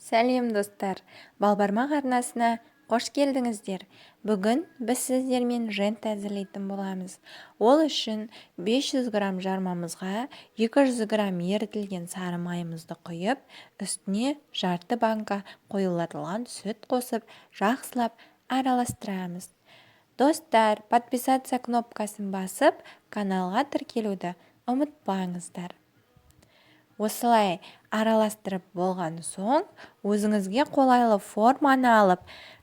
Сәлем достар, Балбармақ арнасына қош келдіңіздер. Бүгін біз сіздермен жент әзірлейтін боламыз. Ол үшін 500 грамм жармамызға 200 грамм ерітілген сары майымызды құйып, үстіне жарты банка қоюлатылған сүт қосып, жақсылап араластырамыз. Достар, подписаться кнопкасын басып, каналға тіркелуді ұмытпаңыздар. Осылай араластырып болған соң, өзіңізге қолайлы форманы алып,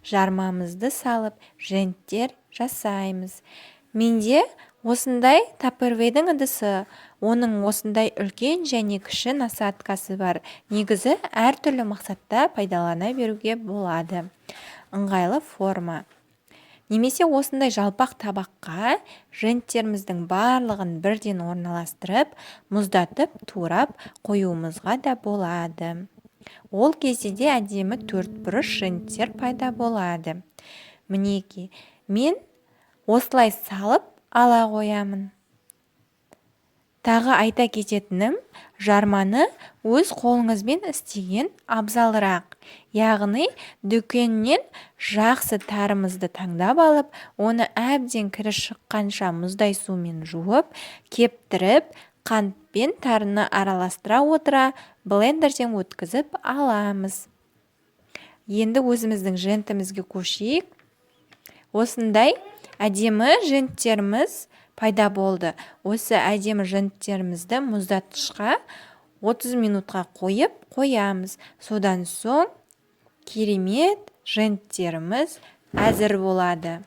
жармамызды салып, женттер жасаймыз. Менде осындай таппервейдің ыдысы, оның осындай үлкен және кіші насадкасы бар. Негізі әртүрлі мақсатта пайдалана беруге болады. Ыңғайлы форма. Немесе осындай жалпақ табаққа женттеріміздің барлығын бірден орналастырып, мұздатып, турап қоюымызға да болады. Ол кезде де әдемі төртбұрыш женттер пайда болады. Мінеки, мен осылай салып ала қоямын. Тағы айта кететінім, жарманы өз қолыңызбен істеген абзалырақ. Яғни, дүкеннен жақсы тарымызды таңдап алып, оны әбден кірі шыққанша мұздай сумен жуып, кептіріп, қантпен тарыны араластыра отыра, блендерден өткізіп аламыз. Енді өзіміздің жентімізге көшейік. Осындай әдемі женттеріміз пайда болды. Осы әдемі женттерімізді мұздатқышқа 30 минутқа қойып қоямыз. Содан соң керемет женттеріміз әзір болады.